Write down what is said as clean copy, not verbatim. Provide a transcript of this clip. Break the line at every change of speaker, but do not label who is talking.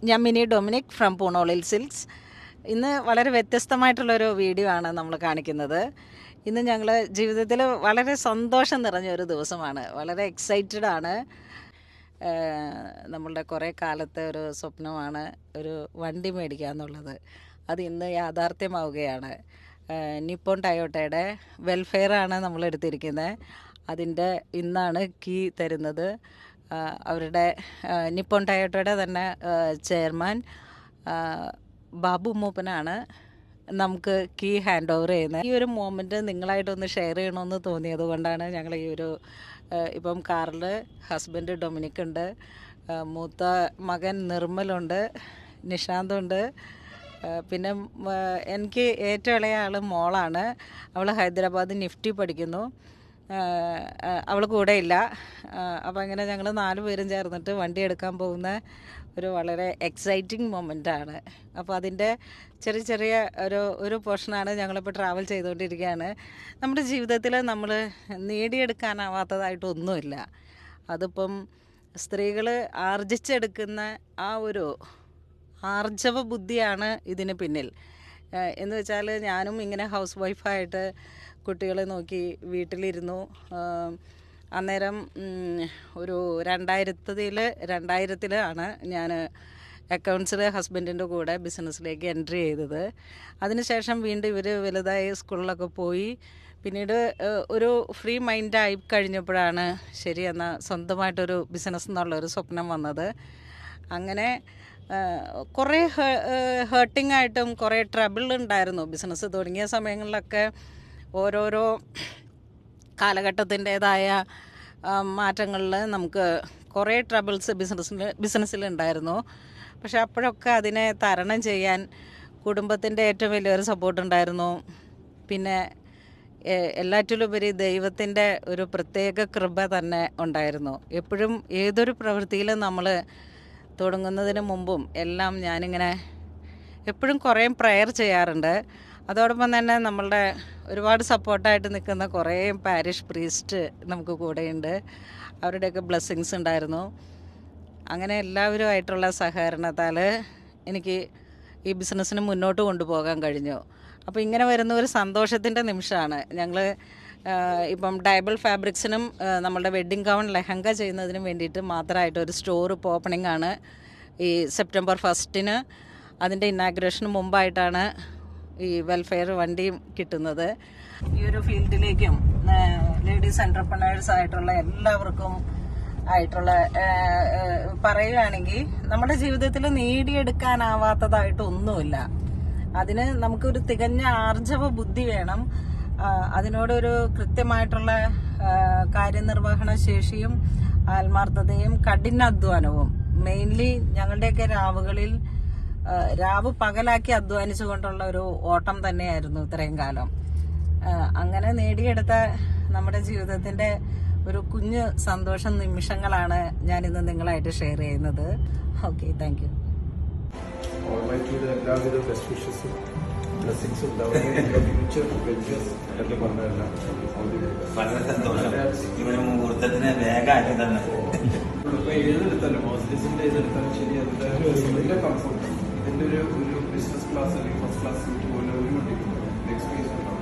ഞാൻ mini Dominic from പൂണോളിൽ silks. ഇന്ന് വളരെ വ്യത്യസ്തമായിട്ടുള്ളൊരു വീഡിയോ ആണ് നമ്മൾ കാണിക്കുന്നത്. ഇന്ന് ഞങ്ങൾ ജീവിതത്തിൽ വളരെ സന്തോഷം നിറഞ്ഞൊരു ദിവസമാണ്. വളരെ എക്സൈറ്റഡ് ആണ്. നമ്മളുടെ കുറേ കാലത്തെ ഒരു സ്വപ്നമാണ് ഒരു വണ്ടി മേടിക്കുക എന്നുള്ളത്. അത് ഇന്ന് യാഥാർത്ഥ്യമാവുകയാണ്. നിപ്പോൺ ടയോട്ടയുടെ വെൽഫെയറാണ് നമ്മൾ എടുത്തിരിക്കുന്നത്. അതിൻ്റെ ഇന്നാണ് കീ തരുന്നത്. അവരുടെ നിപ്പോൺ ടയോട്ടയുടെ തന്നെ ചെയർമാൻ ബാബു മൂപ്പനാണ് നമുക്ക് കീ ഹാൻഡ് ഓവർ ചെയ്യുന്നത്. ഈ ഒരു മൊമെൻറ്റ് നിങ്ങളായിട്ടൊന്ന് ഷെയർ ചെയ്യണമെന്ന് തോന്നിയത് കൊണ്ടാണ് ഞങ്ങൾ ഈ ഒരു ഇപ്പം കാറിൽ ഹസ്ബൻഡ് ഡൊമിനിക് ഉണ്ട്, മൂത്ത മകൻ നിർമ്മലുണ്ട്, നിഷാന്തുണ്ട്, പിന്നെ എനിക്ക് ഏറ്റവും ഇളയ ആൾ മോളാണ്. അവൾ ഹൈദരാബാദ് നിഫ്റ്റി പഠിക്കുന്നു. അവൾ കൂടെ ഇല്ല. അപ്പോൾ അങ്ങനെ ഞങ്ങൾ 4 പേരും ചേർന്നിട്ട് വണ്ടി എടുക്കാൻ പോകുന്ന ഒരു വളരെ എക്സൈറ്റിംഗ് മൊമെൻ്റാണ്. അപ്പോൾ അതിൻ്റെ ചെറിയ ചെറിയ ഒരു പോർഷനാണ് ഞങ്ങളിപ്പോൾ ട്രാവൽ ചെയ്തുകൊണ്ടിരിക്കുകയാണ്. നമ്മുടെ ജീവിതത്തിൽ നമ്മൾ നേടിയെടുക്കാനാവാത്തതായിട്ടൊന്നുമില്ല. അതിപ്പം സ്ത്രീകൾ ആർജിച്ചെടുക്കുന്ന ആ ഒരു ആർജവ ബുദ്ധിയാണ് ഇതിന് പിന്നിൽ. എന്ന് വെച്ചാൽ ഞാനും ഇങ്ങനെ ഹൗസ് വൈഫായിട്ട് കുട്ടികളെ നോക്കി വീട്ടിലിരുന്നു. അന്നേരം ഒരു 2000-ലാണ് ഞാൻ അക്കൗണ്ട്സിൽ ഹസ്ബൻഡിൻ്റെ കൂടെ ബിസിനസ്സിലേക്ക് എൻട്രി ചെയ്തത്. അതിനുശേഷം വീണ്ടും ഇവർ വലുതായി സ്കൂളിലൊക്കെ പോയി. പിന്നീട് ഒരു ഫ്രീ മൈൻഡായി കഴിഞ്ഞപ്പോഴാണ് ശരി എന്നാൽ സ്വന്തമായിട്ടൊരു ബിസിനസ് എന്നുള്ളൊരു സ്വപ്നം വന്നത്. അങ്ങനെ കുറേ ഹേർട്ടിംഗ് ആയിട്ടും കുറേ ട്രബിൾ ഉണ്ടായിരുന്നു. ബിസിനസ് തുടങ്ങിയ സമയങ്ങളിലൊക്കെ ഓരോരോ കാലഘട്ടത്തിൻ്റേതായ മാറ്റങ്ങളിൽ നമുക്ക് കുറേ ട്രബിൾസ് ബിസിനസ്സിലുണ്ടായിരുന്നു. പക്ഷെ അപ്പോഴൊക്കെ അതിനെ തരണം ചെയ്യാൻ കുടുംബത്തിൻ്റെ ഏറ്റവും വലിയൊരു സപ്പോർട്ടുണ്ടായിരുന്നു. പിന്നെ എല്ലാറ്റിലുപരി ദൈവത്തിൻ്റെ ഒരു പ്രത്യേക കൃപ തന്നെ ഉണ്ടായിരുന്നു. എപ്പോഴും ഏതൊരു പ്രവൃത്തിയിലും നമ്മൾ തുടങ്ങുന്നതിന് മുമ്പും എല്ലാം ഞാനിങ്ങനെ എപ്പോഴും കുറേ പ്രെയർ ചെയ്യാറുണ്ട്. അതോടൊപ്പം തന്നെ നമ്മളുടെ ഒരുപാട് സപ്പോർട്ടായിട്ട് നിൽക്കുന്ന കുറേ പാരിഷ് പ്രീസ്റ്റ് നമുക്ക് കൂടെയുണ്ട്. അവരുടെയൊക്കെ ബ്ലെസ്സിങ്സ് ഉണ്ടായിരുന്നു. അങ്ങനെ എല്ലാവരുമായിട്ടുള്ള സഹകരണത്താൽ എനിക്ക് ഈ ബിസിനസ്സിന് മുന്നോട്ട് കൊണ്ടുപോകാൻ കഴിഞ്ഞു. അപ്പോൾ ഇങ്ങനെ വരുന്ന ഒരു സന്തോഷത്തിൻ്റെ നിമിഷമാണ്. ഞങ്ങൾ ഇപ്പം ഡയബിൾ ഫാബ്രിക്സിനും നമ്മളുടെ വെഡ്ഡിങ് ഗൗൺ ലെഹങ്ക ചെയ്യുന്നതിനും വേണ്ടിയിട്ട് മാത്രമായിട്ട് ഒരു സ്റ്റോർ ഇപ്പോൾ ഓപ്പണിംഗ് ആണ് ഈ സെപ്റ്റംബർ 1 അതിൻ്റെ ഇനാഗ്രേഷന് മുമ്പായിട്ടാണ് ഈ വെൽഫെയർ വണ്ടിയും കിട്ടുന്നത്. ഈ ഒരു ഫീൽഡിലേക്കും ലേഡീസ് എൻ്റർപ്രനേഴ്സ് ആയിട്ടുള്ള എല്ലാവർക്കും ആയിട്ടുള്ള പറയുകയാണെങ്കിൽ നമ്മുടെ ജീവിതത്തിൽ നേടിയെടുക്കാനാവാത്തതായിട്ടൊന്നുമില്ല. അതിന് നമുക്കൊരു തികഞ്ഞ ആർജവ ബുദ്ധി വേണം. അതിനോടൊരു കൃത്യമായിട്ടുള്ള കാര്യനിർവഹണ ശേഷിയും ആത്മാർത്ഥതയും കഠിനാധ്വാനവും. മെയിൻലി ഞങ്ങളുടെയൊക്കെ രാവ് പകലാക്കി അധ്വാനിച്ചു കൊണ്ടുള്ള ഒരു ഓട്ടം തന്നെയായിരുന്നു ഇത്രയും കാലം. അങ്ങനെ നേടിയെടുത്ത നമ്മുടെ ജീവിതത്തിന്റെ ഒരു കുഞ്ഞു സന്തോഷ നിമിഷങ്ങളാണ് ഞാനിന്ന് നിങ്ങളായിട്ട് ഷെയർ ചെയ്യുന്നത്. Okay, thank you.
എല്ലാവിധ ബെസ്റ്റ് വിഷസും ബ്ലെസ്സിങ്സും
വളരെ സന്തോഷം. ഇവിടെ മുഹൂർത്തത്തിന് വേഗമായിട്ട് തന്നെ
ഏതെടുത്താലും ഹോസ്റ്റലിന്റെ ഏതെടുത്താലും ശരി, അതിന്റെ കംഫർട്ട് ഇതിന്റെ ഒരു ബിസിനസ് ക്ലാസ് അല്ലെങ്കിൽ ഫസ്റ്റ് ക്ലാസ് പോലെ ഒരു വണ്ടി എക്സ്പീരിയൻസ് ഉണ്ടാവും.